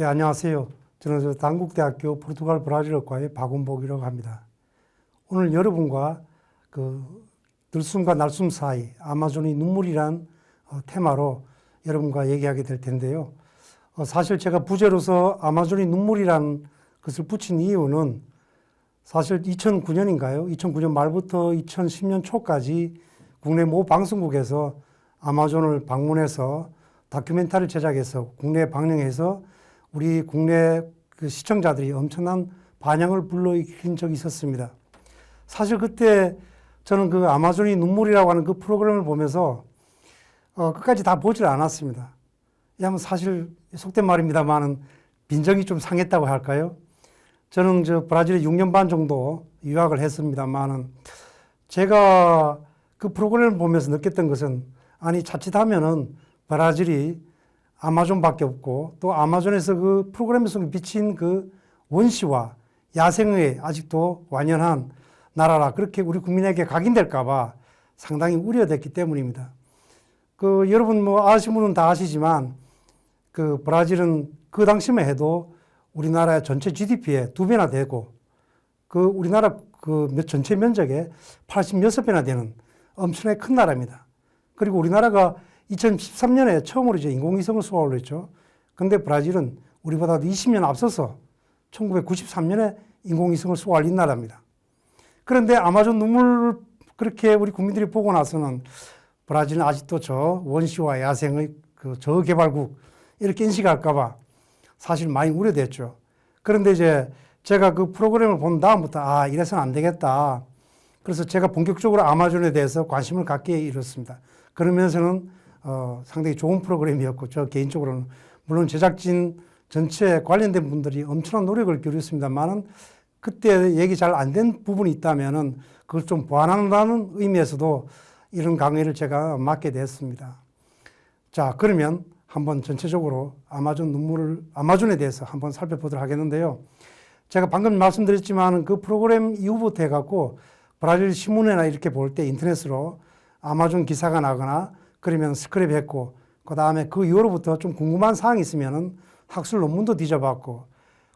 예, 안녕하세요. 저는 단국대학교 포르투갈 브라질어과의 박원복이라고 합니다. 오늘 여러분과 들숨과 날숨 사이 아마존의 눈물이란 테마로 여러분과 얘기하게 될 텐데요. 사실 제가 부제로서 아마존의 눈물이란 것을 붙인 이유는 사실 2009년인가요? 2009년 말부터 2010년 초까지 국내 모 방송국에서 아마존을 방문해서 다큐멘터리를 제작해서 국내에 방영해서 우리 국내 시청자들이 엄청난 반향을 불러일으킨 적이 있었습니다. 사실 그때 저는 그 아마존의 눈물이라고 하는 그 프로그램을 보면서 끝까지 다 보질 않았습니다. 왜냐하면 사실 속된 말입니다만은 빈정이 좀 상했다고 할까요? 저는 브라질에 6년 반 정도 유학을 했습니다만은 제가 그 프로그램을 보면서 느꼈던 것은 아니 자칫하면은 브라질이 아마존밖에 없고 또 아마존에서 그 프로그램 속에 비친 그 원시와 야생의 아직도 완연한 나라라 그렇게 우리 국민에게 각인될까봐 상당히 우려됐기 때문입니다. 여러분 아시는 분은 다 아시지만 브라질은 그 당시만 해도 우리나라의 전체 GDP의 2배나 되고 우리나라 전체 면적의 86배나 되는 엄청나게 큰 나라입니다. 그리고 우리나라가 2013년에 처음으로 이제 인공위성을 쏘아올렸죠. 했죠. 근데 브라질은 우리보다도 20년 앞서서 1993년에 인공위성을 쏘아올린 나라입니다. 그런데 아마존 눈물을 그렇게 우리 국민들이 보고 나서는 브라질은 아직도 저 원시와 야생의 저개발국 이렇게 인식할까봐 사실 많이 우려됐죠. 그런데 이제 제가 그 프로그램을 본 다음부터 이래서는 안 되겠다. 그래서 제가 본격적으로 아마존에 대해서 관심을 갖게 이뤘습니다. 그러면서는 상당히 좋은 프로그램이었고 저 개인적으로는 물론 제작진 전체 관련된 분들이 엄청난 노력을 기울였습니다만은 그때 얘기 잘 안 된 부분이 있다면은 그걸 좀 보완한다는 의미에서도 이런 강의를 제가 맡게 됐습니다. 자, 그러면 한번 전체적으로 아마존에 대해서 한번 살펴보도록 하겠는데요. 제가 방금 말씀드렸지만 그 프로그램 이후부터 해갖고 브라질 신문이나 이렇게 볼 때 인터넷으로 아마존 기사가 나거나 그러면 스크랩했고 그 다음에 그 이후로부터 좀 궁금한 사항이 있으면은 학술 논문도 뒤져봤고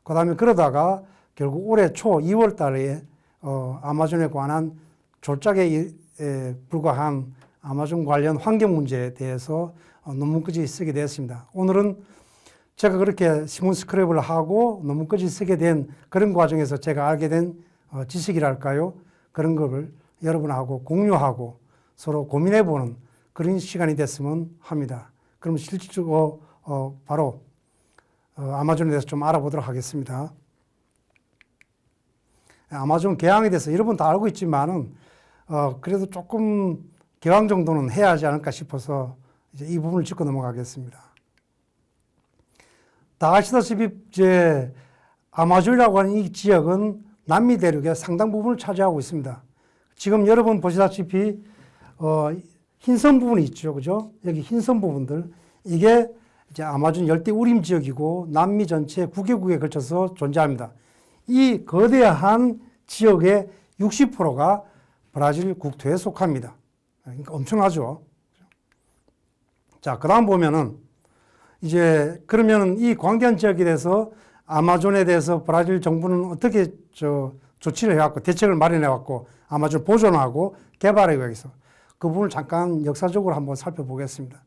그 다음에 그러다가 결국 올해 초 2월 달에 아마존에 관한 졸작에 불과한 아마존 관련 환경 문제에 대해서 논문까지 쓰게 되었습니다. 오늘은 제가 그렇게 신문 스크랩을 하고 논문까지 쓰게 된 그런 과정에서 제가 알게 된 지식이랄까요? 그런 거를 여러분하고 공유하고 서로 고민해보는 그런 시간이 됐으면 합니다. 그럼 실질적으로 바로 아마존에 대해서 좀 알아보도록 하겠습니다. 아마존 개항에 대해서 여러분 다 알고 있지만은 그래도 조금 개항 정도는 해야 하지 않을까 싶어서 이제 이 부분을 짚고 넘어가겠습니다. 다 아시다시피 이제 아마존이라고 하는 이 지역은 남미 대륙의 상당 부분을 차지하고 있습니다. 지금 여러분 보시다시피 흰선 부분이 있죠, 그죠? 여기 흰선 부분들 이게 이제 아마존 열대 우림 지역이고 남미 전체 9개국에 걸쳐서 존재합니다. 이 거대한 지역의 60%가 브라질 국토에 속합니다. 그러니까 엄청나죠. 자, 그 다음 보면은 이제 그러면 이 광대한 지역에 대해서 아마존에 대해서 브라질 정부는 어떻게 조치를 해왔고 대책을 마련해왔고 아마존 보존하고 개발하기 위해서 그 부분을 잠깐 역사적으로 한번 살펴보겠습니다.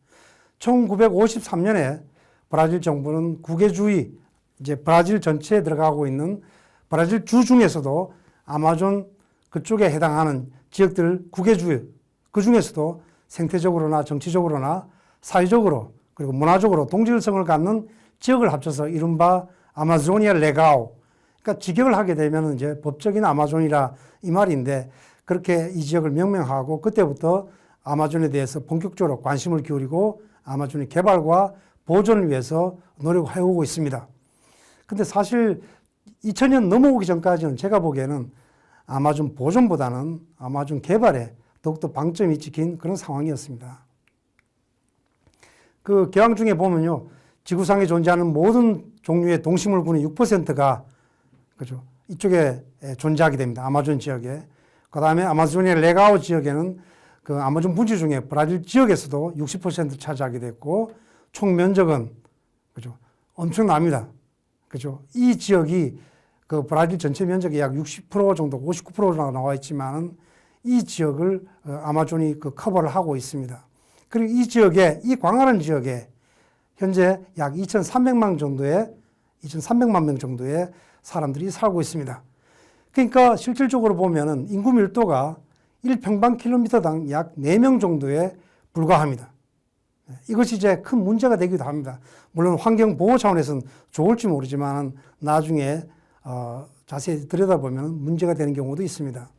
1953년에 브라질 정부는 국외주의 이제 브라질 전체에 들어가고 있는 브라질 주 중에서도 아마존 그쪽에 해당하는 지역들 국외주의 그 중에서도 생태적으로나 정치적으로나 사회적으로 그리고 문화적으로 동질성을 갖는 지역을 합쳐서 이른바 아마조니아 레가오 그러니까 직역을 하게 되면 이제 법적인 아마존이라 이 말인데 그렇게 이 지역을 명명하고 그때부터 아마존에 대해서 본격적으로 관심을 기울이고 아마존의 개발과 보존을 위해서 노력을 해오고 있습니다. 근데 사실 2000년 넘어오기 전까지는 제가 보기에는 아마존 보존보다는 아마존 개발에 더욱더 방점이 찍힌 그런 상황이었습니다. 그 개항 중에 보면요. 지구상에 존재하는 모든 종류의 동식물군의 6%가 그죠? 이쪽에 존재하게 됩니다. 아마존 지역에. 그 다음에 아마존의 레가오 지역에는 그 아마존 분지 중에 브라질 지역에서도 60% 차지하게 됐고 총 면적은 그죠? 엄청납니다. 그죠? 이 지역이 그 브라질 전체 면적의 약 60% 정도, 59% 정도 나와 있지만은 이 지역을 아마존이 그 커버를 하고 있습니다. 그리고 이 지역에, 이 광활한 지역에 현재 약 2,300만 명 정도의 사람들이 살고 있습니다. 그러니까 실질적으로 보면은 인구 밀도가 1평방킬로미터당 약 4명 정도에 불과합니다. 이것이 이제 큰 문제가 되기도 합니다. 물론 환경 보호 차원에서는 좋을지 모르지만 나중에 자세히 들여다보면 문제가 되는 경우도 있습니다.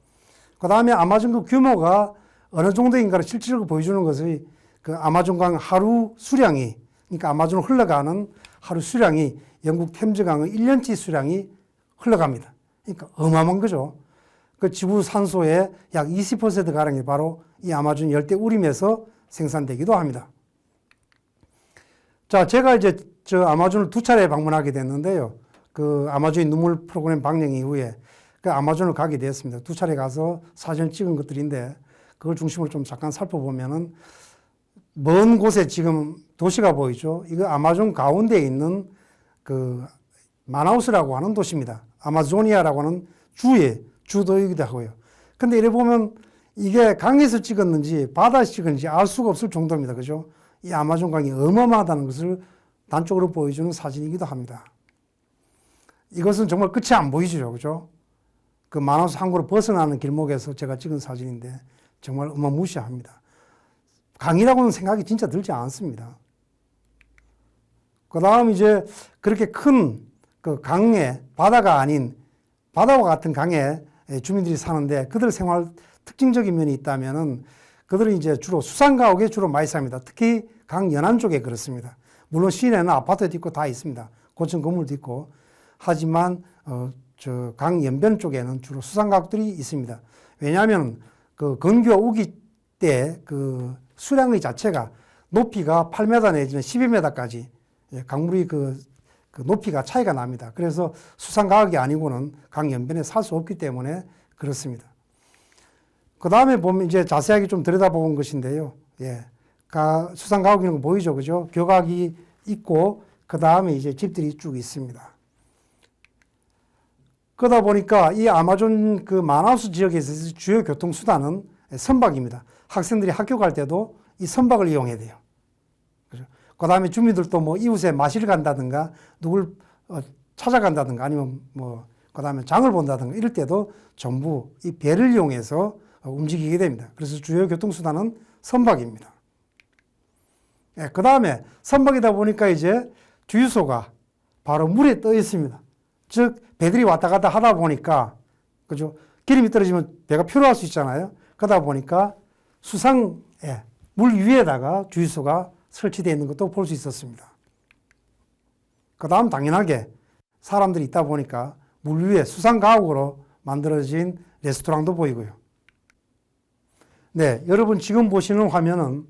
그 다음에 아마존 그 규모가 어느 정도인가를 실질적으로 보여주는 것이 그 아마존강 하루 수량이, 그러니까 아마존을 흘러가는 하루 수량이 영국 템즈강의 1년치 수량이 흘러갑니다. 그러니까 어마어마한 거죠. 그 지구 산소의 약 20%가량이 바로 이 아마존 열대 우림에서 생산되기도 합니다. 자, 제가 이제 저 아마존을 2차례 방문하게 됐는데요. 그 아마존의 눈물 프로그램 방영 이후에 그 아마존을 가게 되었습니다. 2차례 가서 사진을 찍은 것들인데 그걸 중심으로 좀 잠깐 살펴보면은 먼 곳에 지금 도시가 보이죠. 이거 아마존 가운데에 있는 그 마나우스라고 하는 도시입니다. 아마조니아라고 하는 주의 주도이기도 하고요. 근데 이래 보면 이게 강에서 찍었는지 바다에서 찍었는지 알 수가 없을 정도입니다. 그죠? 이 아마존 강이 어마어마하다는 것을 단적으로 보여주는 사진이기도 합니다. 이것은 정말 끝이 안 보이죠. 그죠? 그 마나우스 항구로 벗어나는 길목에서 제가 찍은 사진인데 정말 어마무시합니다. 강이라고는 생각이 진짜 들지 않습니다. 그 다음 이제 그렇게 큰 그 강에, 바다가 아닌 바다와 같은 강에 주민들이 사는데 그들 생활 특징적인 면이 있다면은 그들은 이제 주로 수상가옥에 주로 많이 삽니다. 특히 강 연안 쪽에 그렇습니다. 물론 시내는 아파트도 있고 다 있습니다. 고층 건물도 있고. 하지만 저 강 연변 쪽에는 주로 수상가옥들이 있습니다. 왜냐하면 그 건기와 우기 때 그 수량의 자체가 높이가 8m 내지는 12m까지 강물이 그 높이가 차이가 납니다. 그래서 수상가옥이 아니고는 강 연변에 살 수 없기 때문에 그렇습니다. 그 다음에 보면 이제 자세하게 좀 들여다보는 것인데요. 예. 수상가옥 이런 거 보이죠? 그죠? 교각이 있고, 그 다음에 이제 집들이 쭉 있습니다. 그러다 보니까 이 아마존 그 마나우스 지역에서 주요 교통수단은 선박입니다. 학생들이 학교 갈 때도 이 선박을 이용해야 돼요. 그죠? 그 다음에 주민들도 뭐 이웃에 마실 간다든가, 누굴 찾아간다든가, 아니면 뭐, 그 다음에 장을 본다든가, 이럴 때도 전부 이 배를 이용해서 움직이게 됩니다. 그래서 주요 교통수단은 선박입니다. 예, 그 다음에 선박이다 보니까 이제 주유소가 바로 물에 떠 있습니다. 즉, 배들이 왔다 갔다 하다 보니까, 그죠? 기름이 떨어지면 배가 표류할 수 있잖아요. 그러다 보니까 수상에, 물 위에다가 주유소가 설치되어 있는 것도 볼 수 있었습니다. 그 다음 당연하게 사람들이 있다 보니까 물 위에 수상가옥으로 만들어진 레스토랑도 보이고요. 네, 여러분 지금 보시는 화면은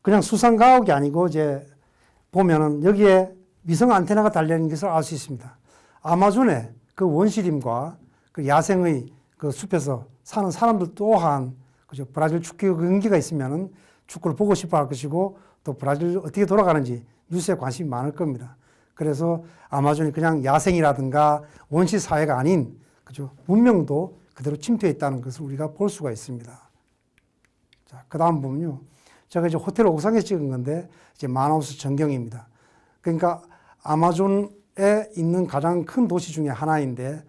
그냥 수상가옥이 아니고 이제 보면은 여기에 위성 안테나가 달려있는 것을 알 수 있습니다. 아마존의 그 원시림과 그 야생의 그 숲에서 사는 사람들 또한 그죠? 브라질 축구 경기가 있으면은 축구를 보고 싶어 할 것이고 또 브라질 어떻게 돌아가는지 뉴스에 관심이 많을 겁니다. 그래서 아마존이 그냥 야생이라든가 원시 사회가 아닌 그죠? 문명도 그대로 침투해 있다는 것을 우리가 볼 수가 있습니다. 자, 그 다음 보면요. 제가 이제 호텔 옥상에서 찍은 건데 이제 마나우스 전경입니다. 그러니까 아마존에 있는 가장 큰 도시 중에 하나인데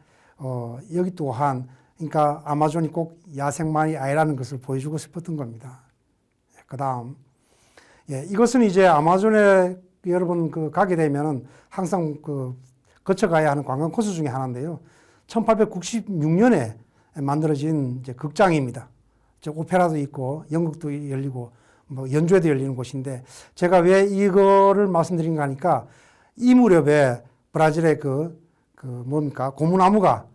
여기 또한 그러니까 아마존이 꼭 야생만이 아니라는 것을 보여주고 싶었던 겁니다. 그 다음, 예, 이것은 이제 아마존에 여러분 그 가게 되면은 항상 그 거쳐가야 하는 관광 코스 중에 하나인데요. 1896년에 만들어진 이제 극장입니다. 오페라도 있고 연극도 열리고 뭐 연주회도 열리는 곳인데 제가 왜 이거를 말씀드린가 하니까 이 무렵에 브라질의 그 뭡니까 고무나무가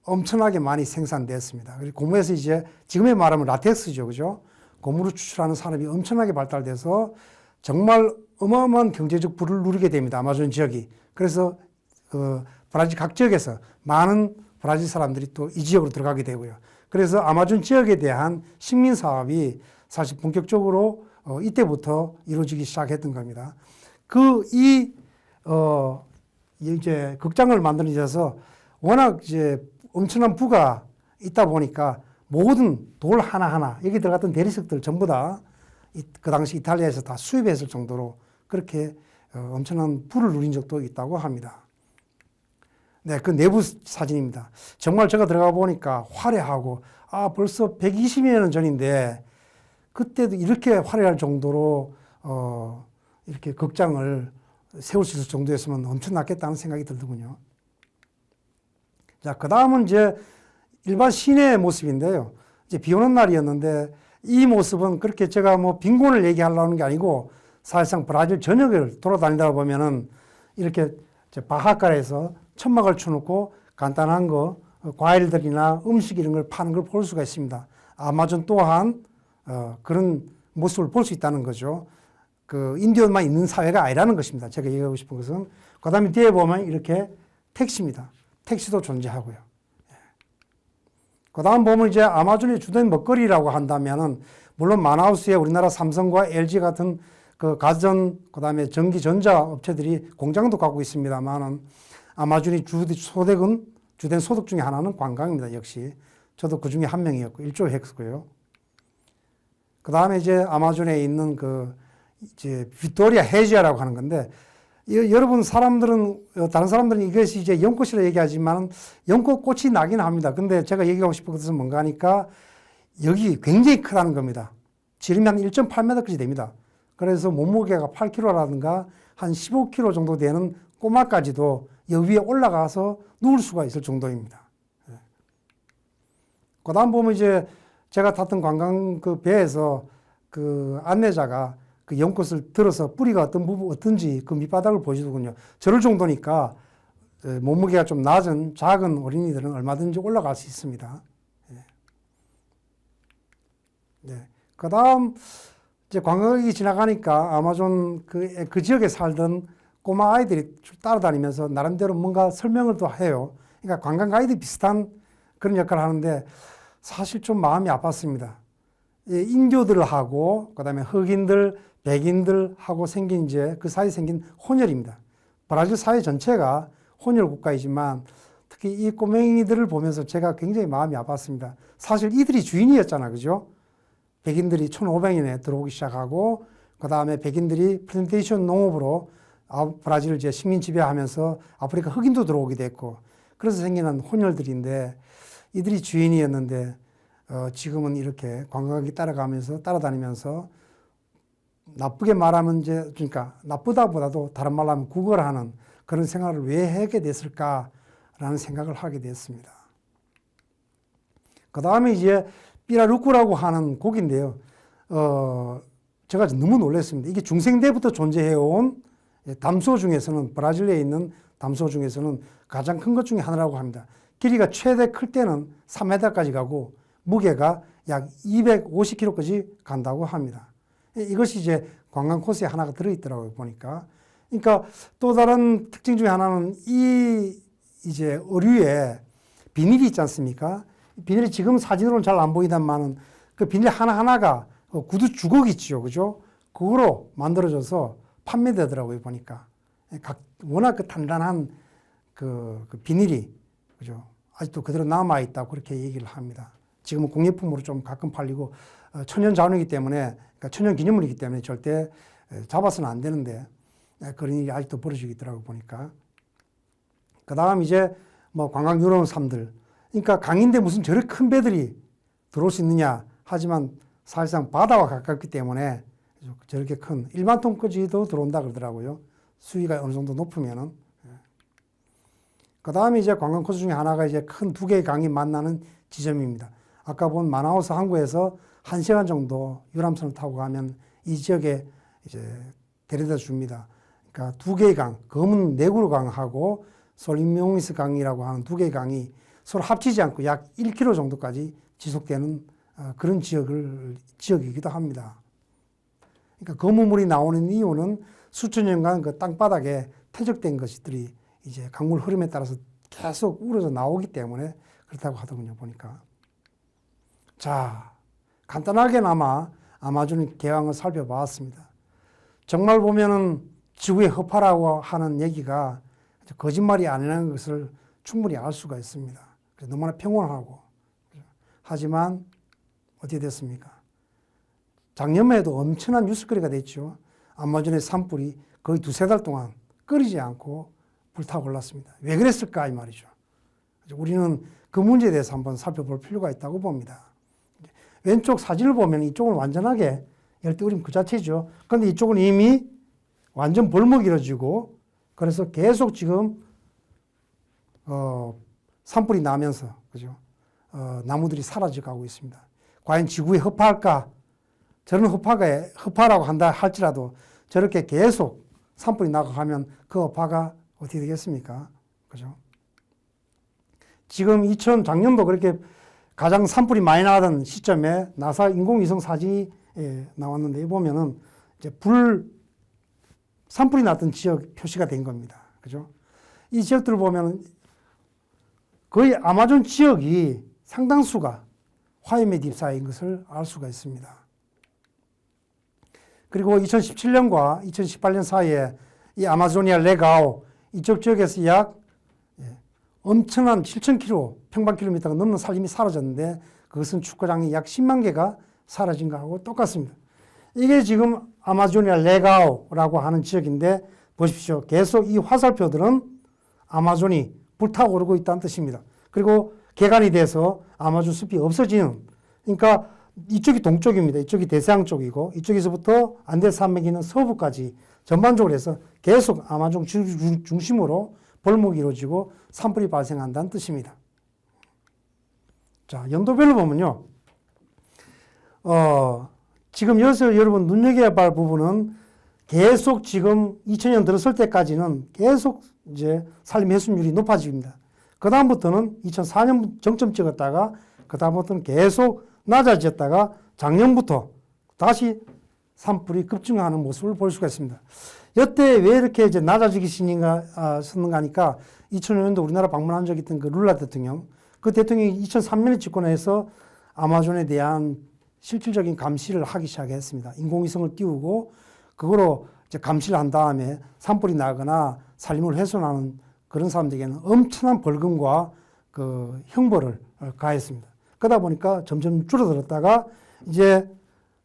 엄청나게 많이 생산됐습니다. 그리고 고무에서 이제 지금의 말하면 라텍스죠, 그죠? 고무를 추출하는 산업이 엄청나게 발달돼서 정말 어마어마한 경제적 부를 누리게 됩니다. 아마존 지역이. 그래서 브라질 각 지역에서 많은 브라질 사람들이 또 이 지역으로 들어가게 되고요. 그래서 아마존 지역에 대한 식민 사업이 사실 본격적으로 이때부터 이루어지기 시작했던 겁니다. 이 이제 극장을 만드는 데 있어서 워낙 이제 엄청난 부가 있다 보니까 모든 돌 하나하나 여기 들어갔던 대리석들 전부 다 그 당시 이탈리아에서 다 수입했을 정도로 그렇게 엄청난 부를 누린 적도 있다고 합니다. 네, 그 내부 사진입니다. 정말 제가 들어가 보니까 화려하고 벌써 120여 년 전인데 그때도 이렇게 화려할 정도로 이렇게 극장을 세울 수 있을 정도였으면 엄청났겠다는 생각이 들더군요. 자, 그 다음은 이제 일반 시내의 모습인데요. 이제 비 오는 날이었는데 이 모습은 그렇게 제가 뭐 빈곤을 얘기하려는 게 아니고 사실상 브라질 전역을 돌아다니다 보면은 이렇게 바하카에서 천막을 쳐놓고 간단한 거 과일들이나 음식 이런 걸 파는 걸 볼 수가 있습니다. 아마존 또한 그런 모습을 볼 수 있다는 거죠. 그 인디언만 있는 사회가 아니라는 것입니다. 제가 얘기하고 싶은 것은. 그 다음에 뒤에 보면 이렇게 택시입니다. 택시도 존재하고요. 그 다음 보면 이제 아마존의 주된 먹거리라고 한다면은 물론 마나우스에 우리나라 삼성과 LG 같은 그 가전, 그 다음에 전기 전자 업체들이 공장도 갖고 있습니다만은 아마존이 주된 소득 중에 하나는 관광입니다. 역시. 저도 그 중에 한 명이었고, 일조했고요. 그 다음에 이제 아마존에 있는 이제 빅토리아 해지아라고 하는 건데, 여러분 다른 사람들은 이것이 이제 연꽃이라고 얘기하지만 연꽃꽃이 나긴 합니다. 근데 제가 얘기하고 싶은 것은 뭔가 하니까 여기 굉장히 크다는 겁니다. 지름이 한 1.8m까지 됩니다. 그래서 몸무게가 8kg라든가 한 15kg 정도 되는 꼬마까지도 여기 위에 올라가서 누울 수가 있을 정도입니다. 그 다음 보면 이제 제가 탔던 관광 그 배에서 그 안내자가 그 연꽃을 들어서 뿌리가 어떤지 그 밑바닥을 보여주더군요. 저럴 정도니까 몸무게가 좀 낮은 작은 어린이들은 얼마든지 올라갈 수 있습니다. 네. 그 다음 이제 관광객이 지나가니까 아마존 그 지역에 살던 꼬마 아이들이 따라다니면서 나름대로 뭔가 설명을 또 해요. 그러니까 관광 가이드 비슷한 그런 역할을 하는데 사실 좀 마음이 아팠습니다. 인교들하고 그다음에 흑인들, 백인들하고 생긴 이제 그 사이에 생긴 혼혈입니다. 브라질 사회 전체가 혼혈 국가이지만 특히 이 꼬맹이들을 보면서 제가 굉장히 마음이 아팠습니다. 사실 이들이 주인이었잖아, 그죠? 백인들이 1500년에 들어오기 시작하고 그 다음에 백인들이 플랜테이션 농업으로 브라질을 이제 식민 지배하면서 아프리카 흑인도 들어오게 됐고 그래서 생기는 혼혈들인데 이들이 주인이었는데 지금은 이렇게 관광객이 따라다니면서 나쁘게 말하면 이제 그러니까 나쁘다보다도 다른 말로 하면 구걸하는 그런 생활을 왜 하게 됐을까라는 생각을 하게 됐습니다. 그 다음에 이제 삐라루꾸라고 하는 곡인데요. 제가 너무 놀랐습니다. 이게 중생대부터 존재해온 담소 중에서는 브라질에 있는 담소 중에서는 가장 큰 것 중에 하나라고 합니다. 길이가 최대 클 때는 3m까지 가고 무게가 약 250kg까지 간다고 합니다. 이것이 이제 관광 코스에 하나가 들어있더라고요, 보니까. 그러니까 또 다른 특징 중에 하나는 이 이제 어류에 비닐이 있지 않습니까? 비닐이 지금 사진으로는 잘 안 보이단만은 그 비닐 하나하나가 구두 주걱 있죠, 그죠? 그거로 만들어져서 판매되더라고요, 보니까. 워낙 그 단단한 그 비닐이, 그죠? 아직도 그대로 남아있다고 그렇게 얘기를 합니다. 지금은 공예품으로 좀 가끔 팔리고, 천연 자원이기 때문에, 그러니까 천연 기념물이기 때문에 절대 잡아서는 안 되는데, 그런 일이 아직도 벌어지고 있더라고요, 보니까. 그 다음 이제 뭐 관광 유럽 섬들. 그러니까 강인데 무슨 저렇게 큰 배들이 들어올 수 있느냐. 하지만 사실상 바다와 가깝기 때문에 저렇게 큰 1만 톤까지도 들어온다 그러더라고요. 수위가 어느 정도 높으면은. 그 다음에 이제 관광 코스 중에 하나가 이제 큰 두 개의 강이 만나는 지점입니다. 아까 본 마나우스 항구에서 1시간 정도 유람선을 타고 가면 이 지역에 이제 데려다 줍니다. 그러니까 두 개의 강, 검은 네그루 강하고 솔리뇽리스 강이라고 하는 두 개의 강이 서로 합치지 않고 약 1km 정도까지 지속되는 그런 지역이기도 합니다. 그러니까 거무물이 나오는 이유는 수천 년간 그 땅바닥에 퇴적된 것들이 이제 강물 흐름에 따라서 계속 우러져 나오기 때문에 그렇다고 하더군요, 보니까. 자, 간단하게나마 아마존 개항을 살펴봤습니다. 정말 보면은 지구의 허파라고 하는 얘기가 거짓말이 아니라는 것을 충분히 알 수가 있습니다. 그래서 너무나 평온하고. 하지만 어떻게 됐습니까? 작년에도 엄청난 뉴스거리가 됐죠. 아마존의 산불이 거의 2-3달 동안 끓이지 않고 불타고 올랐습니다. 왜 그랬을까 이 말이죠. 우리는 그 문제에 대해서 한번 살펴볼 필요가 있다고 봅니다. 왼쪽 사진을 보면 이쪽은 완전하게 열대우림 그 자체죠. 그런데 이쪽은 이미 완전 벌목이어지고 그래서 계속 지금 산불이 나면서 그죠? 나무들이 사라져가고 있습니다. 과연 지구에 허파할까? 저런 허파라고 한다 할지라도 저렇게 계속 산불이 나가면 그 허파가 어떻게 되겠습니까? 그죠? 지금 작년도 그렇게 가장 산불이 많이 나던 시점에 나사 인공위성 사진이 나왔는데 이 보면은 이제 산불이 났던 지역 표시가 된 겁니다. 그죠? 이 지역들을 보면 거의 아마존 지역이 상당수가 화염에 휩싸인 것을 알 수가 있습니다. 그리고 2017년과 2018년 사이에 이 아마조니아 레가오 이쪽 지역에서 약 엄청난 7,000km 평방킬로미터가 넘는 산림이 사라졌는데 그것은 축구장이 약 10만 개가 사라진 것하고 똑같습니다. 이게 지금 아마조니아 레가오라고 하는 지역인데 보십시오. 계속 이 화살표들은 아마존이 불타고 오르고 있다는 뜻입니다. 그리고 개간이 돼서 아마존 숲이 없어지는, 그러니까 이쪽이 동쪽입니다. 이쪽이 대서양 쪽이고 이쪽에서부터 안데스 산맥이 있는 서부까지 전반적으로 해서 계속 아마존 중심으로 벌목이 이루어지고 산불이 발생한다는 뜻입니다. 자, 연도별로 보면요. 지금 여기서 여러분 눈여겨야 할 부분은 계속 지금 2000년 들어설 때까지는 계속 이제 산림 해수율이 높아집니다. 그 다음부터는 2004년 정점 찍었다가 그 다음부터는 계속 낮아졌다가 작년부터 다시 산불이 급증하는 모습을 볼 수가 있습니다. 여태 왜 이렇게 이제 낮아지기 셨는가 하니까 2005년도 우리나라 방문한 적이 있던 그 룰라 대통령, 그 대통령이 2003년에 집권해서 아마존에 대한 실질적인 감시를 하기 시작했습니다. 인공위성을 띄우고 그거로 이제 감시를 한 다음에 산불이 나거나 산림을 훼손하는 그런 사람들에게는 엄청난 벌금과 그 형벌을 가했습니다. 그러다 보니까 점점 줄어들었다가 이제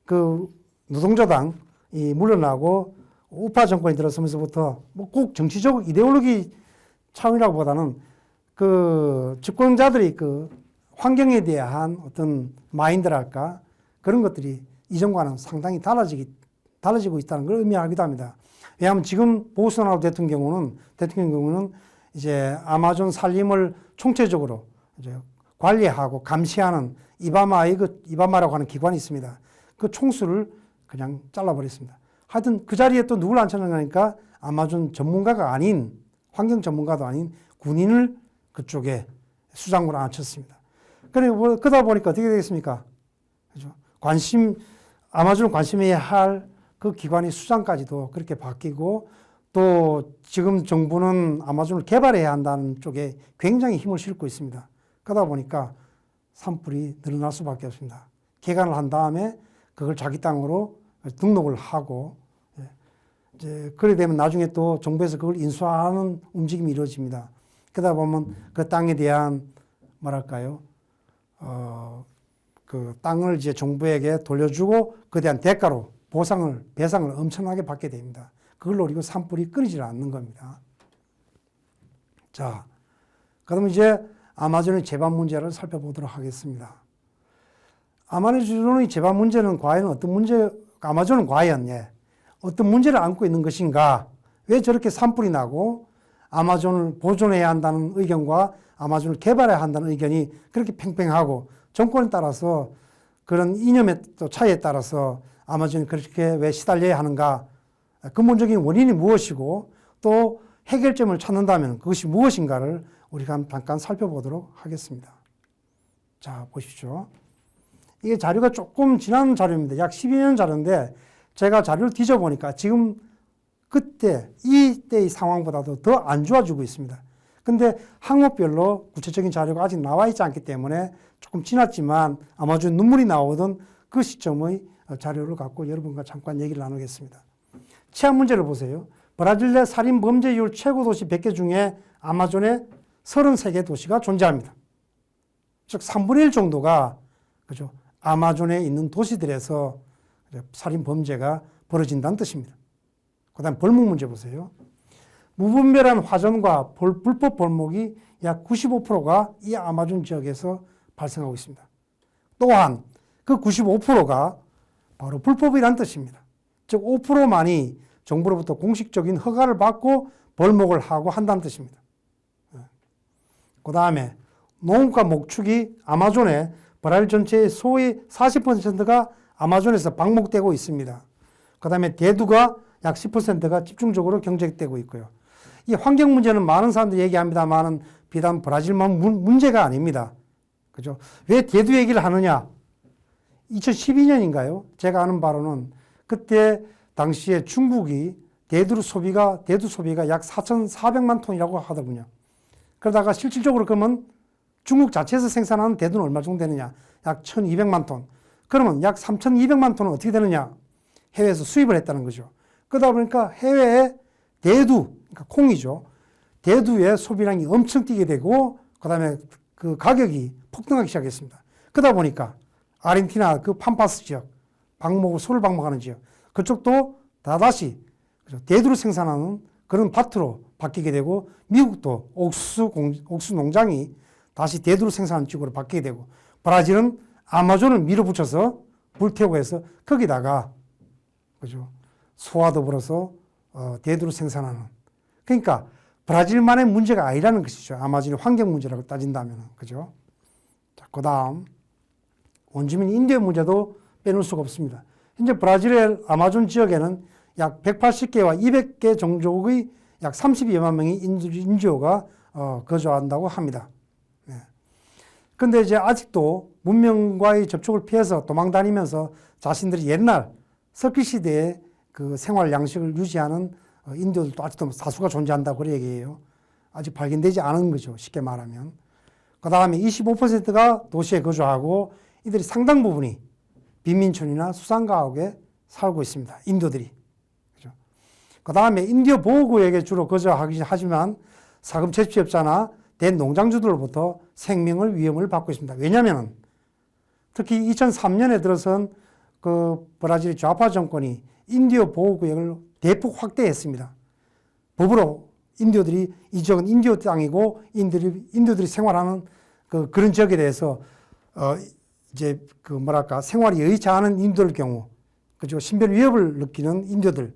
그 노동자당이 물러나고 우파 정권이 들어서면서부터 뭐 꼭 정치적 이데올로기 차원이라고 보다는 그 집권자들이 그 환경에 대한 어떤 마인드랄까 그런 것들이 이전과는 상당히 달라지고 있다는 걸 의미하기도 합니다. 왜냐하면 지금 보우소나로 대통령 경우는 이제 아마존 산림을 총체적으로 이제 관리하고 감시하는 이바마라고 하는 기관이 있습니다. 그 총수를 그냥 잘라버렸습니다. 하여튼 그 자리에 또 누굴 앉혀놓으니까 아마존 전문가가 아닌, 환경 전문가도 아닌 군인을 그쪽에 수장으로 앉혔습니다. 그리고 그러다 보니까 어떻게 되겠습니까? 그죠? 아마존을 관심해야 할 그 기관의 수장까지도 그렇게 바뀌고 또 지금 정부는 아마존을 개발해야 한다는 쪽에 굉장히 힘을 싣고 있습니다. 그러다 보니까 산불이 늘어날 수밖에 없습니다. 개간을 한 다음에 그걸 자기 땅으로 등록을 하고 이제 그래 되면 나중에 또 정부에서 그걸 인수하는 움직임이 이루어집니다. 그러다 보면 그 땅에 대한 뭐랄까요? 그 땅을 이제 정부에게 돌려주고 그에 대한 대가로 배상을 엄청나게 받게 됩니다. 그걸 노리고 산불이 끊이질 않는 겁니다. 자, 그러면 이제 아마존의 제반 문제를 살펴보도록 하겠습니다. 아마존의 제반 문제는 과연 아마존은 과연 어떤 문제를 안고 있는 것인가? 왜 저렇게 산불이 나고 아마존을 보존해야 한다는 의견과 아마존을 개발해야 한다는 의견이 그렇게 팽팽하고 정권에 따라서 그런 이념의 또 차이에 따라서 아마존이 그렇게 왜 시달려야 하는가? 근본적인 원인이 무엇이고 또 해결점을 찾는다면 그것이 무엇인가를 우리가 잠깐 살펴보도록 하겠습니다. 자, 보십시오. 이게 자료가 조금 지난 자료입니다. 약 12년 자료인데 제가 자료를 뒤져보니까 지금 이때의 상황보다도 더 안 좋아지고 있습니다. 근데 항목별로 구체적인 자료가 아직 나와 있지 않기 때문에 조금 지났지만 아마존 눈물이 나오던 그 시점의 자료를 갖고 여러분과 잠깐 얘기를 나누겠습니다. 치안 문제를 보세요. 브라질 내 살인 범죄율 최고 도시 100개 중에 아마존에 33개 도시가 존재합니다. 즉 3분의 1 정도가 그죠? 아마존에 있는 도시들에서 살인 범죄가 벌어진다는 뜻입니다. 그다음 벌목 문제 보세요. 무분별한 화전과 불법 벌목이 약 95%가 이 아마존 지역에서 발생하고 있습니다. 또한 그 95%가 바로 불법이라는 뜻입니다. 즉 5%만이 정부로부터 공식적인 허가를 받고 벌목을 하고 한다는 뜻입니다. 그 다음에 농업과 목축이 아마존의 브라질 전체의 소의 40%가 아마존에서 방목되고 있습니다. 그 다음에 대두가 약 10%가 집중적으로 경작되고 있고요. 이 환경 문제는 많은 사람들이 얘기합니다만은 비단 브라질만 문제가 아닙니다. 그죠? 왜 대두 얘기를 하느냐? 2012년인가요? 제가 아는 바로는 그때 당시에 중국이 대두 소비가 약 4,400만 톤이라고 하더군요. 그러다가 실질적으로 그러면 중국 자체에서 생산하는 대두는 얼마 정도 되느냐? 약 1,200만 톤. 그러면 약 3,200만 톤은 어떻게 되느냐? 해외에서 수입을 했다는 거죠. 그러다 보니까 해외에 대두, 그러니까 콩이죠. 대두의 소비량이 엄청 뛰게 되고, 그 다음에 그 가격이 폭등하기 시작했습니다. 그러다 보니까 아르헨티나 그 팜파스 지역, 소를 방목하는 지역, 그쪽도 다다시 대두를 생산하는 그런 밭으로 바뀌게 되고, 미국도 옥수수 농장이 다시 대두를 생산하는 지역으로 바뀌게 되고, 브라질은 아마존을 밀어붙여서 불태우고 해서 거기다가 그죠? 소와 더불어서 대두를 생산하는. 그러니까 브라질만의 문제가 아니라는 것이죠. 아마존의 환경 문제라고 따진다면. 그죠? 자, 그 다음. 원주민 인도의 문제도 빼놓을 수가 없습니다. 현재 브라질의 아마존 지역에는 약 180개와 200개 종족의 약 32여만 명의 인디오가 거주한다고 합니다. 그런데 이제 아직도 문명과의 접촉을 피해서 도망다니면서 자신들이 옛날 석기 시대의 그 생활 양식을 유지하는 인디오들도 아직도 다수가 존재한다고 그런 얘기예요. 아직 발견되지 않은 거죠. 쉽게 말하면. 그 다음에 25%가 도시에 거주하고 이들이 상당 부분이 빈민촌이나 수상가옥에 살고 있습니다. 인도들이. 그죠? 그 다음에 인디오 보호구역에 주로 거주하긴 하지만 사금 채취업자나 대농장주들로부터 생명을 위험을 받고 있습니다. 왜냐하면 특히 2003년에 들어선 그 브라질 좌파 정권이 인디오 보호구역을 대폭 확대했습니다. 법으로 인디오들이 이 지역은 인디오 땅이고 인디오들이 생활하는 그런 지역에 대해서 이제 생활이 여의치 않은 인도들 경우, 그죠? 신변 위협을 느끼는 인도들,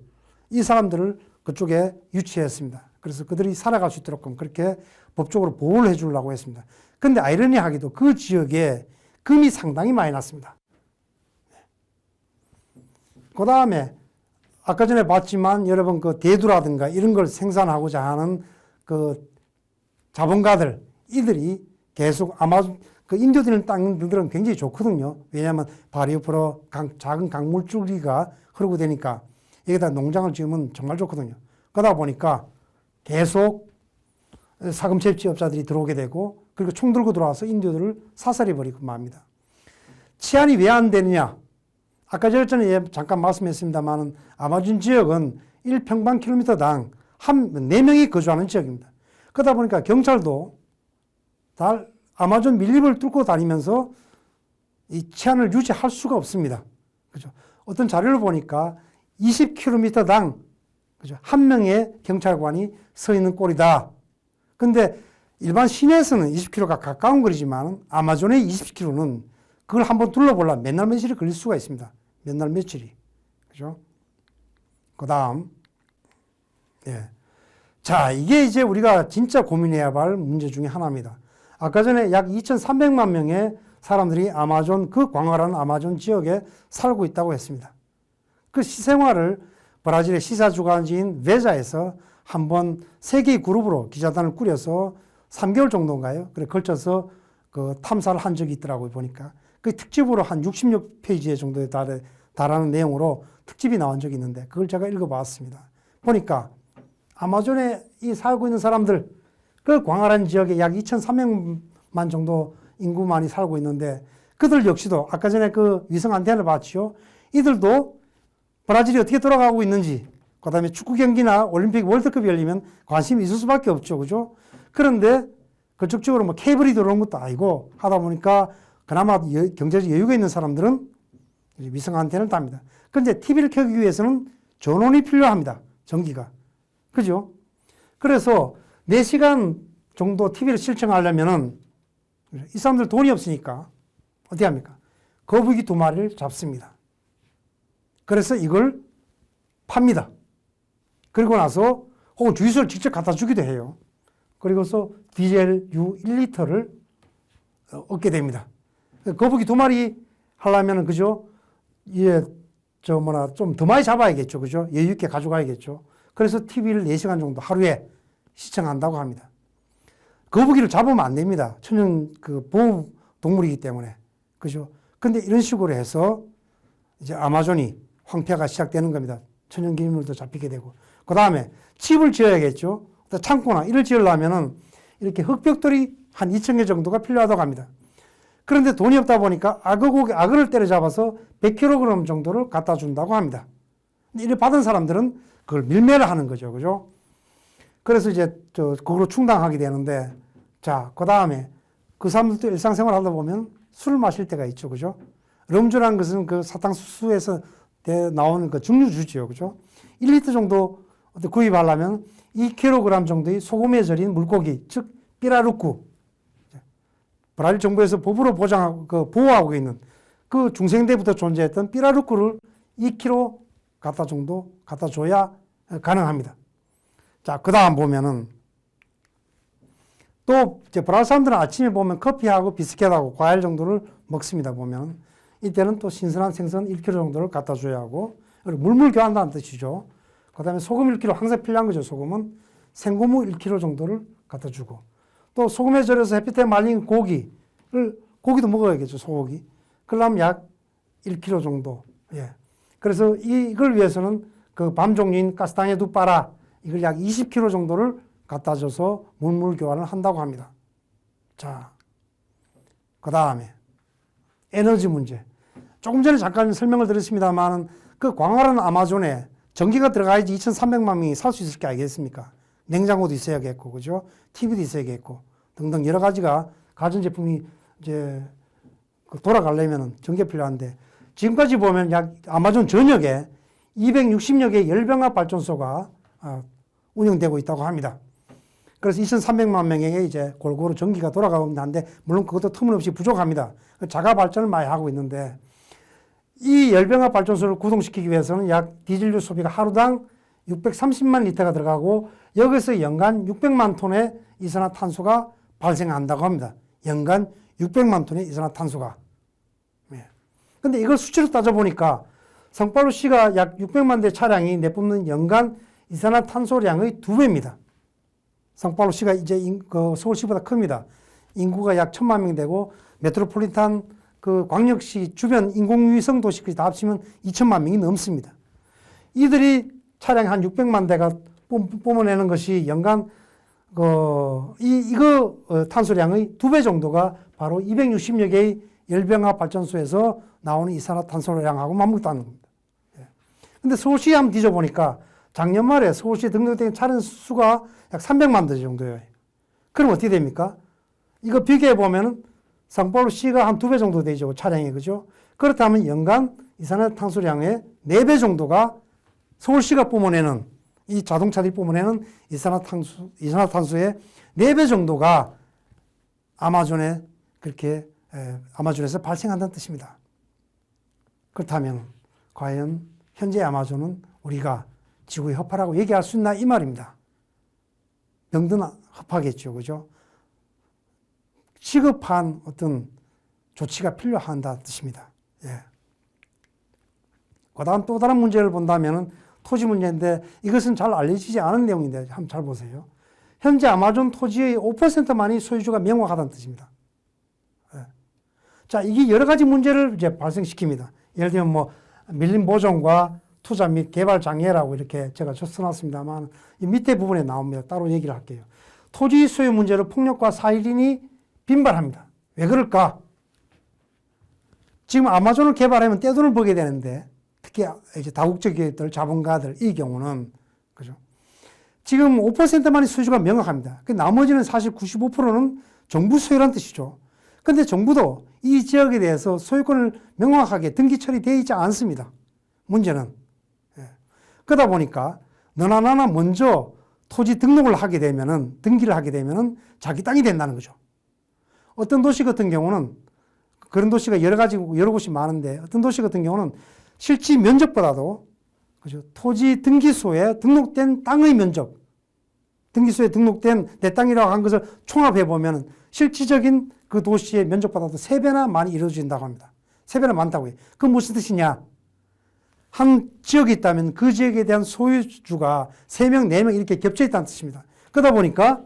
이 사람들을 그쪽에 유치했습니다. 그래서 그들이 살아갈 수 있도록 그렇게 법적으로 보호를 해주려고 했습니다. 그런데 아이러니하게도 그 지역에 금이 상당히 많이 났습니다. 그 다음에 아까 전에 봤지만 여러분 그 대두라든가 이런 걸 생산하고자 하는 그 자본가들, 이들이 계속 그 인도들 있는 땅들은 굉장히 좋거든요. 왜냐하면 바로 옆으로 작은 강물줄기가 흐르고 되니까 여기다 농장을 지으면 정말 좋거든요. 그러다 보니까 계속 사금 채취업자들이 들어오게 되고, 그리고 총 들고 들어와서 인도들을 사살해버리고 맙니다. 치안이 왜 안 되느냐? 아까 전에 잠깐 말씀했습니다만 아마존 지역은 1평방킬로미터당 4명이 거주하는 지역입니다. 그러다 보니까 경찰도 아마존 밀림을 뚫고 다니면서 이 치안을 유지할 수가 없습니다. 그죠? 어떤 자료를 보니까 20km당 그죠? 한 명의 경찰관이 서 있는 꼴이다. 근데 일반 시내에서는 20km가 가까운 거리지만 아마존의 20km는 그걸 한번 둘러보려면 맨날 며칠이 걸릴 수가 있습니다. 맨날 며칠이. 그죠? 그 다음. 예. 자, 이게 이제 우리가 진짜 고민해야 할 문제 중에 하나입니다. 아까 전에 약 2,300만 명의 사람들이 아마존, 그 광활한 아마존 지역에 살고 있다고 했습니다. 그 시생활을 브라질의 시사주간지인 베자에서 한번 세 개의 그룹으로 기자단을 꾸려서 3개월 정도인가요? 그래 걸쳐서 그 탐사를 한 적이 있더라고요, 보니까. 그 특집으로 한 66페이지 정도에 달하는 내용으로 특집이 나온 적이 있는데 그걸 제가 읽어봤습니다. 보니까 아마존에 살고 있는 사람들, 그 광활한 지역에 약 2,300만 정도 인구만이 살고 있는데 그들 역시도 아까 전에 그 위성 안테나를 봤죠. 이들도 브라질이 어떻게 돌아가고 있는지 그 다음에 축구 경기나 올림픽 월드컵이 열리면 관심이 있을 수밖에 없죠. 그죠? 그런데 그쪽적으로 뭐 케이블이 들어온 것도 아니고 하다 보니까 그나마 경제적 여유가 있는 사람들은 위성 안테나를 답니다. 그런데 TV를 켜기 위해서는 전원이 필요합니다. 전기가. 그죠? 그래서 4시간 정도 TV를 시청하려면은 이 사람들 돈이 없으니까 어떻게 합니까? 거북이 2마리를 잡습니다. 그래서 이걸 팝니다. 그리고 나서 혹은 주유소를 직접 갖다 주기도 해요. 그리고서 디젤 유 1리터를 얻게 됩니다. 거북이 2마리 하려면은 그죠? 예, 좀 더 많이 잡아야겠죠. 그죠? 여유 있게 가져가야겠죠. 그래서 TV를 4시간 정도 하루에 시청한다고 합니다. 거북이를 잡으면 안 됩니다. 천연 보호 동물이기 때문에. 그죠? 근데 이런 식으로 해서 이제 아마존이 황폐화가 시작되는 겁니다. 천연 기물도 잡히게 되고. 그 다음에 집을 지어야겠죠. 창고나 이를 지으려면은 이렇게 흙벽돌이 한 2,000개 정도가 필요하다고 합니다. 그런데 돈이 없다 보니까 악어를 때려잡아서 100kg 정도를 갖다 준다고 합니다. 이를 받은 사람들은 그걸 밀매를 하는 거죠. 그죠? 그래서 이제 그걸로 충당하게 되는데, 자, 그 다음에 그 사람들도 일상생활 하다 보면 술을 마실 때가 있죠. 그죠? 럼주라는 것은 그 사탕수수에서 나오는 그 증류주지요. 그죠? 1리터 정도 구입하려면 2kg 정도의 소금에 절인 물고기, 즉, 삐라루꾸. 브라질 정부에서 법으로 보호하고 있는 그 중생대부터 존재했던 삐라루꾸를 2kg 갖다 줘야 가능합니다. 자, 그 다음 보면은 또 이제 브라질 사람들은 아침에 보면 커피하고 비스켓하고 과일 정도를 먹습니다. 보면 이때는 또 신선한 생선 1kg 정도를 갖다 줘야 하고, 그리고 물물 교환한다는 뜻이죠. 그 다음에 소금 1kg 항상 필요한 거죠. 소금은 생고무 1kg 정도를 갖다 주고, 또 소금에 절여서 햇빛에 말린 고기도 먹어야겠죠. 소고기. 그러려면 약 1kg 정도. 예. 그래서 이걸 위해서는 그 밤 종류인 카스타냐 두 파라, 이걸 약 20kg 정도를 갖다 줘서 물물 교환을 한다고 합니다. 자, 그 다음에 에너지 문제. 조금 전에 잠깐 설명을 드렸습니다만 그 광활한 아마존에 전기가 들어가야지 2,300만 명이 살 수 있을 게 아니겠습니까? 냉장고도 있어야겠고, 그죠? TV도 있어야겠고, 등등 여러 가지가 가전제품이 이제 돌아가려면 전기가 필요한데, 지금까지 보면 약 아마존 전역에 260여 개의 열병합 발전소가 운영되고 있다고 합니다. 그래서 2,300만 명에게 이제 골고루 전기가 돌아가고 있는데, 물론 그것도 터무니없이 부족합니다. 자가 발전을 많이 하고 있는데, 이 열병합 발전소를 구동시키기 위해서는 약 디젤유 소비가 하루당 630만 리터가 들어가고, 여기서 연간 600만 톤의 이산화탄소가 발생한다고 합니다. 연간 600만 톤의 이산화탄소가. 근데 이걸 수치로 따져보니까 성파울시가 약 600만 대 차량이 내뿜는 연간 이산화탄소량의 2배입니다. 성파울시가 이제 서울시보다 큽니다. 인구가 약 1,000만 명 되고, 메트로폴리탄 그 광역시 주변 인공위성 도시까지 다 합치면 2천만 명이 넘습니다. 이들이 차량 한 600만 대가 뿜어내는 것이 연간 탄소량의 2배 정도가 바로 260여 개의 열병합 발전소에서 나오는 이산화탄소량하고 맞먹다는 겁니다. 근데 서울시에 한번 뒤져보니까 작년 말에 서울시에 등록된 차량 수가 약 300만 대 정도예요. 그럼 어떻게 됩니까? 이거 비교해보면 상파울시가 한 2배 정도 되죠. 차량이. 그죠? 그렇다면 연간 이산화탄소량의 4배 정도가 서울시가 뿜어내는, 이 자동차들이 뿜어내는 이산화탄소의 4배 정도가 아마존에서 발생한다는 뜻입니다. 그렇다면 과연 현재 아마존은 우리가 지구의 허파라고 얘기할 수 있나 이 말입니다. 병든 허파겠죠. 그죠? 시급한 어떤 조치가 필요한다는 뜻입니다. 예. 그 다음 또 다른 문제를 본다면 토지 문제인데, 이것은 잘 알려지지 않은 내용인데 한번 잘 보세요. 현재 아마존 토지의 5%만이 소유주가 명확하다는 뜻입니다. 예. 자, 이게 여러 가지 문제를 이제 발생시킵니다. 예를 들면 뭐 밀림 보존과 투자 및 개발 장애라고 이렇게 제가 써놨습니다만, 이 밑에 부분에 나옵니다. 따로 얘기를 할게요. 토지 소유 문제를 폭력과 사일인이 빈발합니다. 왜 그럴까? 지금 아마존을 개발하면 떼돈을 벌게 되는데, 특히 이제 다국적 기업들, 자본가들 이 경우는 그죠? 지금 5%만이 소유주가 명확합니다. 그 나머지는 사실 95%는 정부 소유란 뜻이죠. 근데 정부도 이 지역에 대해서 소유권을 명확하게 등기 처리되어 있지 않습니다. 문제는. 예. 그러다 보니까 너나 나나 먼저 토지 등록을 하게 되면은, 등기를 하게 되면은 자기 땅이 된다는 거죠. 어떤 도시 같은 경우는 그런 도시가 여러 곳이 많은데 어떤 도시 같은 경우는 실지 면적보다도 그죠? 토지 등기소에 등록된 땅의 면적, 등기소에 등록된 내 땅이라고 한 것을 총합해 보면 실질적인 그 도시의 면적보다도 3배나 많이 이루어진다고 합니다. 3배나 많다고 해요. 그건 무슨 뜻이냐? 한 지역이 있다면 그 지역에 대한 소유주가 3명, 4명 이렇게 겹쳐 있다는 뜻입니다. 그러다 보니까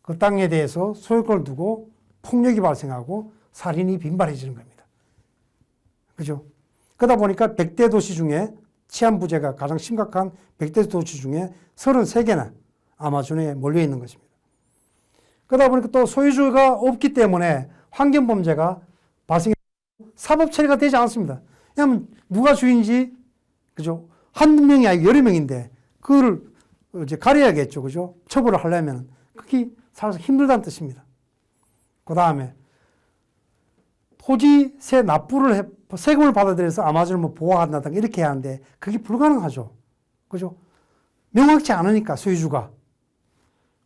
그 땅에 대해서 소유권을 두고 폭력이 발생하고 살인이 빈발해지는 겁니다. 그죠? 그러다 보니까 100대 도시 중에 치안 부재가 가장 심각한 100대 도시 중에 33개나 아마존에 몰려 있는 것입니다. 그러다 보니까 또 소유주가 없기 때문에 환경 범죄가 발생해 사법 처리가 되지 않습니다. 왜냐하면 누가 주인지 그죠? 한 명이 아니고 여러 명인데 그걸 이제 가려야겠죠. 그죠? 처벌을 하려면 그게 사실 힘들다는 뜻입니다. 그 다음에 토지세 납부를 세금을 받아들여서 아마존을 뭐 보호한다든가 이렇게 해야 하는데 그게 불가능하죠. 그죠? 명확치 않으니까 소유주가.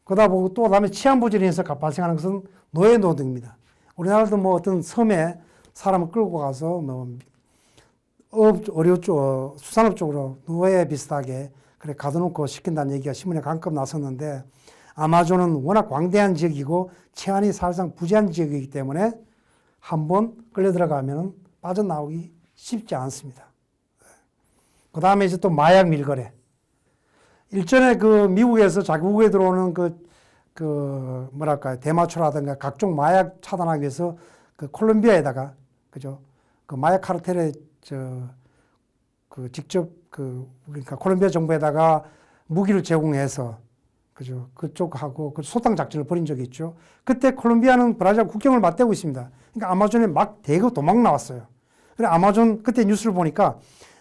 그러다 보고 또 그다음에 치안부지로 인해서 발생하는 것은 노예 노동입니다. 우리나라도 뭐 어떤 섬에 사람을 끌고 가서 뭐 어려 쪽 수산업 쪽으로 노예 비슷하게 그래 가둬놓고 시킨다는 얘기가 신문에 강급 났었는데 아마존은 워낙 광대한 지역이고 치안이 사실상 부재한 지역이기 때문에 한번 끌려 들어가면 빠져나오기 쉽지 않습니다. 그 다음에 이제 또 마약 밀거래. 일전에 그 미국에서 자국에 들어오는 뭐랄까요, 대마초라든가 각종 마약 차단하기 위해서 그 콜롬비아에다가, 그죠? 그 마약 카르텔에 직접 그러니까 콜롬비아 정부에다가 무기를 제공해서, 그죠? 그쪽하고 그 소탕 작전을 벌인 적이 있죠. 그때 콜롬비아는 브라질 국경을 맞대고 있습니다. 그러니까 아마존에 막 대거 도망 나왔어요. 그래 아마존 그때 뉴스를 보니까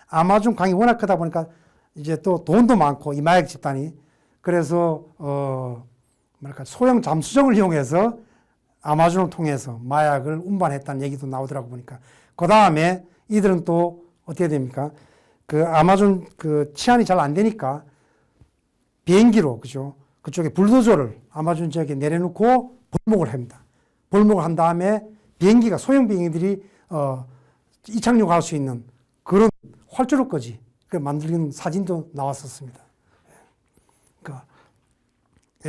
아마존 강이 워낙 크다 보니까 이제 또 돈도 많고 이 마약 집단이 그래서 뭐랄까 소형 잠수정을 이용해서 아마존을 통해서 마약을 운반했다는 얘기도 나오더라고 보니까 그 다음에 이들은 또 어떻게 됩니까? 그 아마존 그 치안이 잘 안 되니까 비행기로 그죠? 그쪽에 불도저를 아마존 지역에 내려놓고 벌목을 합니다. 벌목을 한 다음에 비행기가 소형 비행기들이 이착륙할 수 있는 그런 활주로까지 만들는 사진도 나왔었습니다. 그러니까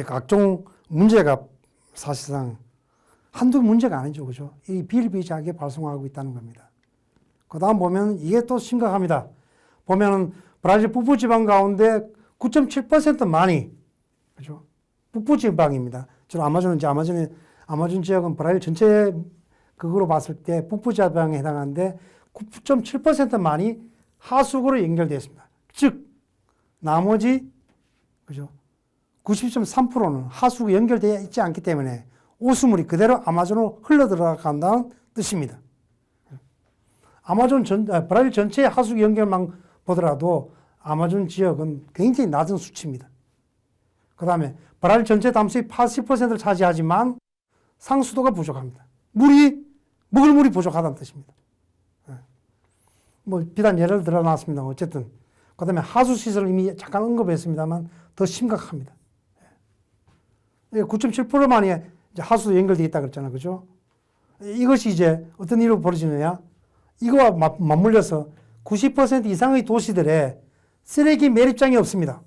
각종 문제가 사실상 한두 문제가 아니죠, 그죠? 이 비일비재하게 발생하고 있다는 겁니다. 그 다음 보면 이게 또 심각합니다. 보면은 브라질 북부지방 가운데 9.7%만이 그죠? 북부지방입니다. 주로 아마존 지역은 브라질 전체 그거로 봤을 때 북부지방에 해당하는데 9.7%만이 하수구로 연결되어 있습니다. 즉 나머지 그죠? 90.3%는 하수구 연결되어 있지 않기 때문에 오수물이 그대로 아마존으로 흘러 들어간다는 뜻입니다. 브라질 전체의 하수구 연결만 보더라도 아마존 지역은 굉장히 낮은 수치입니다. 그 다음에 브라질 전체 담수의 80%를 차지하지만 상수도가 부족합니다. 먹을 물이 부족하다는 뜻입니다. 뭐 비단 예를 들어놨습니다. 어쨌든 그 다음에 하수시설을 이미 잠깐 언급했습니다만 더 심각합니다. 9.7%만이 이제 하수도 연결되어 있다 그랬잖아요. 그죠? 이것이 이제 어떤 일로 벌어지느냐? 이거와 맞물려서 90% 이상의 도시들에 쓰레기 매립장이 없습니다.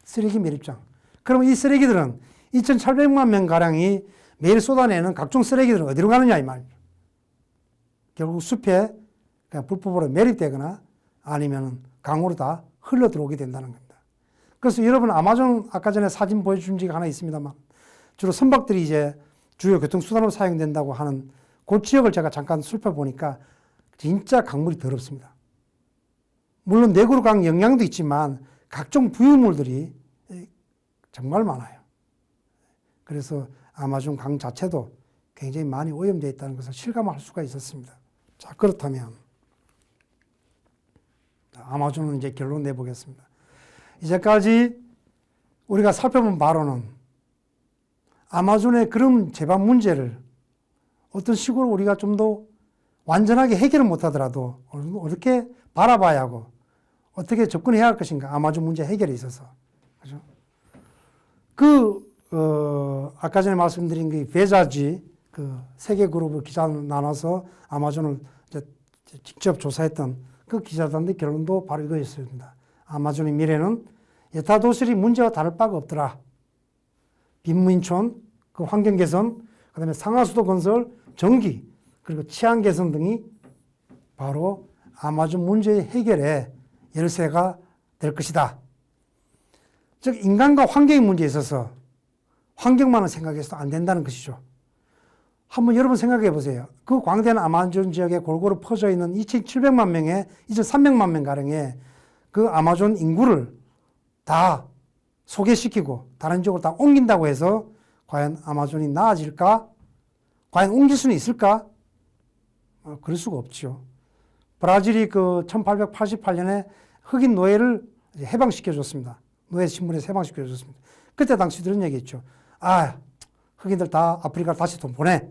쓰레기 매립장. 그러면 이 쓰레기들은 2,800만 명가량이 매일 쏟아내는 각종 쓰레기들은 어디로 가느냐 이 말입니다. 결국 숲에 그냥 불법으로 매립되거나 아니면 강으로 다 흘러 들어오게 된다는 겁니다. 그래서 여러분 아마존 아까 전에 사진 보여준 적이 하나 있습니다만 주로 선박들이 이제 주요 교통수단으로 사용된다고 하는 그 지역을 제가 잠깐 살펴보니까 진짜 강물이 더럽습니다. 물론 네그로강 영향도 있지만 각종 부유물들이 정말 많아요. 그래서 아마존 강 자체도 굉장히 많이 오염되어 있다는 것을 실감할 수가 있었습니다. 자, 그렇다면 아마존은 이제 결론 내보겠습니다. 이제까지 우리가 살펴본 바로는 아마존의 그런 제반 문제를 어떤 식으로 우리가 좀 더 완전하게 해결을 못하더라도 어떻게 바라봐야 하고 어떻게 접근해야 할 것인가, 아마존 문제 해결에 있어서. 그죠? 아까 전에 말씀드린 그 베자지, 그 세계 그룹의 기자를 나눠서 아마존을 직접 조사했던 그 기자단의 결론도 바로 이거였습니다. 아마존의 미래는 여타 도시의 문제와 다를 바가 없더라. 빈민촌, 그 환경 개선, 그 다음에 상하수도 건설, 전기, 그리고 치안 개선 등이 바로 아마존 문제의 해결의 열쇠가 될 것이다. 즉, 인간과 환경의 문제에 있어서 환경만을 생각해서도 안 된다는 것이죠. 한번 여러분 생각해 보세요. 그 광대한 아마존 지역에 골고루 퍼져 있는 2,700만 명의 2,300만 명가량의 그 아마존 인구를 다 소개시키고 다른 지역으로 다 옮긴다고 해서 과연 아마존이 나아질까? 과연 옮길 수는 있을까? 그럴 수가 없죠. 브라질이 그 1888년에 흑인 노예를 해방시켜줬습니다. 노예 신분에서 해방시켜줬습니다. 그때 당시 이런 얘기했죠. 흑인들 다 아프리카로 다시 돈 보내.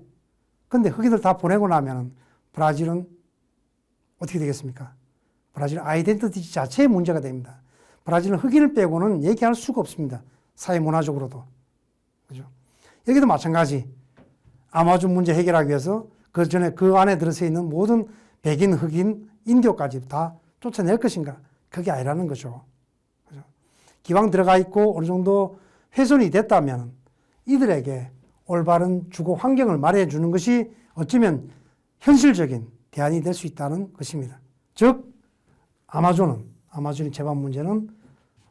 근데 흑인들 다 보내고 나면 브라질은 어떻게 되겠습니까? 브라질 아이덴티티 자체의 문제가 됩니다. 브라질은 흑인을 빼고는 얘기할 수가 없습니다. 사회 문화적으로도. 그죠? 여기도 마찬가지. 아마존 문제 해결하기 위해서 그 전에 그 안에 들어서 있는 모든 백인, 흑인, 인디오까지 다 쫓아낼 것인가? 그게 아니라는 거죠. 그죠? 기왕 들어가 있고 어느 정도 훼손이 됐다면 이들에게 올바른 주거 환경을 마련해 주는 것이 어쩌면 현실적인 대안이 될 수 있다는 것입니다. 즉, 아마존의 제반 문제는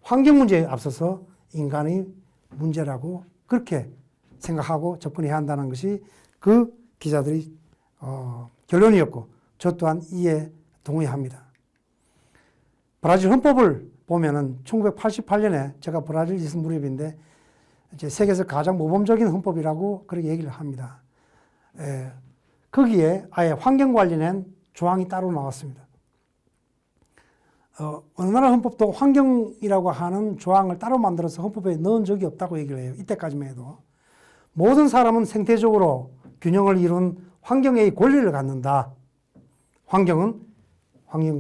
환경 문제에 앞서서 인간의 문제라고 그렇게 생각하고 접근해야 한다는 것이 그 기자들의 결론이었고, 저 또한 이에 동의합니다. 브라질 헌법을 보면은 1988년에 제가 브라질 있을 무렵인데 이제 세계에서 가장 모범적인 헌법이라고 그렇게 얘기를 합니다. 거기에 아예 환경 관련된 조항이 따로 나왔습니다. 어느 나라 헌법도 환경이라고 하는 조항을 따로 만들어서 헌법에 넣은 적이 없다고 얘기를 해요. 이때까지만 해도. 모든 사람은 생태적으로 균형을 이룬 환경의 권리를 갖는다. 환경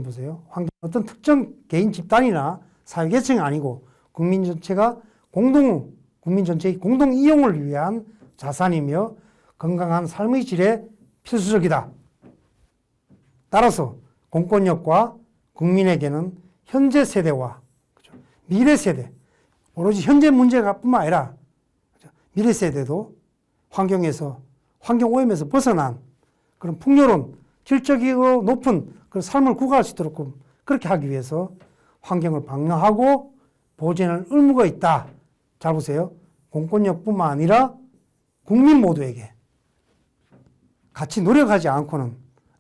보세요. 환경 어떤 특정 개인 집단이나 사회계층이 아니고 국민 전체의 공동 이용을 위한 자산이며 건강한 삶의 질에 필수적이다. 따라서 공권력과 국민에게는 현재 세대와 미래 세대, 오로지 현재 문제가 뿐만 아니라 미래 세대도 환경 오염에서 벗어난 그런 풍요로운 질적이고 높은 그런 삶을 구가할 수 있도록 그렇게 하기 위해서 환경을 방어하고 보존할 의무가 있다. 잘 보세요. 공권력뿐만 아니라 국민 모두에게 같이 노력하지 않고는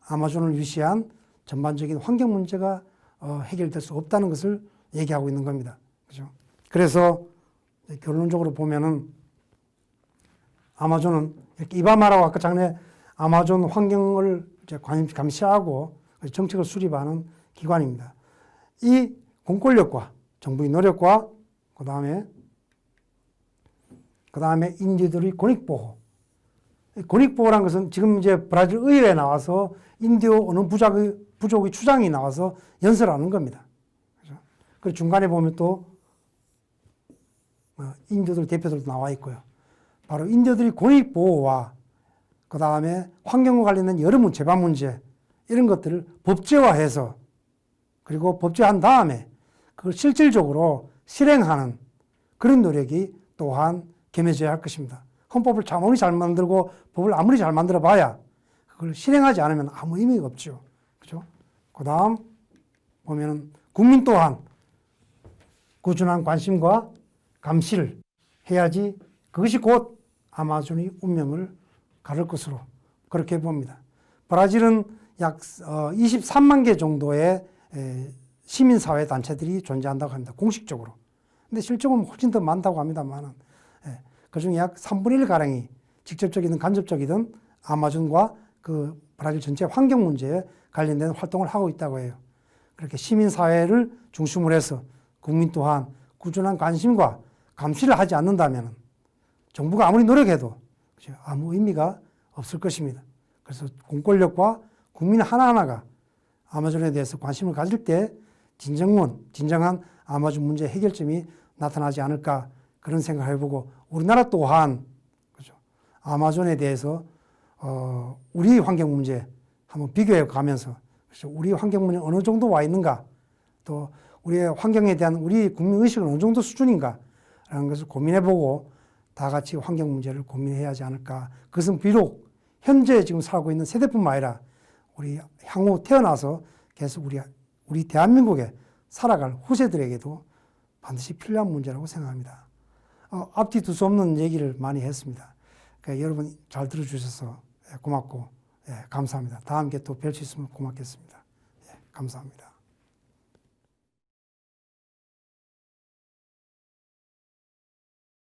아마존을 위시한 전반적인 환경 문제가 해결될 수 없다는 것을 얘기하고 있는 겁니다. 그죠? 그래서 결론적으로 보면은 아마존은 이렇게 이바마라고 아까 작년에 아마존 환경을 이제 감시하고 정책을 수립하는 기관입니다. 이 공권력과 정부의 노력과 그 다음에 인디들의 권익보호. 권익보호란 것은 지금 이제 브라질 의회에 나와서 인디오 어느 부족의 추장이 나와서 연설하는 겁니다. 그죠? 그리고 중간에 보면 또 인디오들 대표들도 나와 있고요. 바로 인디오들의 권익보호와 그 다음에 환경과 관련된 여러 제반 문제 이런 것들을 법제화해서 그리고 법제화한 다음에 그걸 실질적으로 실행하는 그런 노력이 또한 겸해져야 할 것입니다. 헌법을 아무리 잘 만들고 법을 아무리 잘 만들어 봐야 그걸 실행하지 않으면 아무 의미가 없죠. 그죠? 그 다음 보면은 국민 또한 꾸준한 관심과 감시를 해야지 그것이 곧 아마존의 운명을 가를 것으로 그렇게 봅니다. 브라질은 약 23만 개 정도의 시민사회 단체들이 존재한다고 합니다. 공식적으로. 근데 실적은 훨씬 더 많다고 합니다만 그중에 약 3분의 1 가량이 직접적이든 간접적이든 아마존과 그 브라질 전체 환경 문제에 관련된 활동을 하고 있다고 해요. 그렇게 시민사회를 중심으로 해서 국민 또한 꾸준한 관심과 감시를 하지 않는다면 정부가 아무리 노력해도 아무 의미가 없을 것입니다. 그래서 공권력과 국민 하나하나가 아마존에 대해서 관심을 가질 때 진정한 아마존 문제 해결점이 나타나지 않을까 그런 생각을 해보고 우리나라 또한 그죠? 아마존에 대해서 우리 환경 문제 한번 비교해 가면서 그렇죠? 우리 환경 문제 어느 정도 와 있는가 또 우리의 환경에 대한 우리 국민 의식은 어느 정도 수준인가 라는 것을 고민해보고 다 같이 환경 문제를 고민해야 하지 않을까. 그것은 비록 현재 지금 살고 있는 세대뿐만 아니라 우리 향후 태어나서 계속 우리 대한민국에 살아갈 후세들에게도 반드시 필요한 문제라고 생각합니다. 앞뒤 둘 수 없는 얘기를 많이 했습니다. 그러니까 여러분 잘 들어주셔서 고맙고 감사합니다. 다음 기회에 또 뵐 수 있으면 고맙겠습니다. 감사합니다.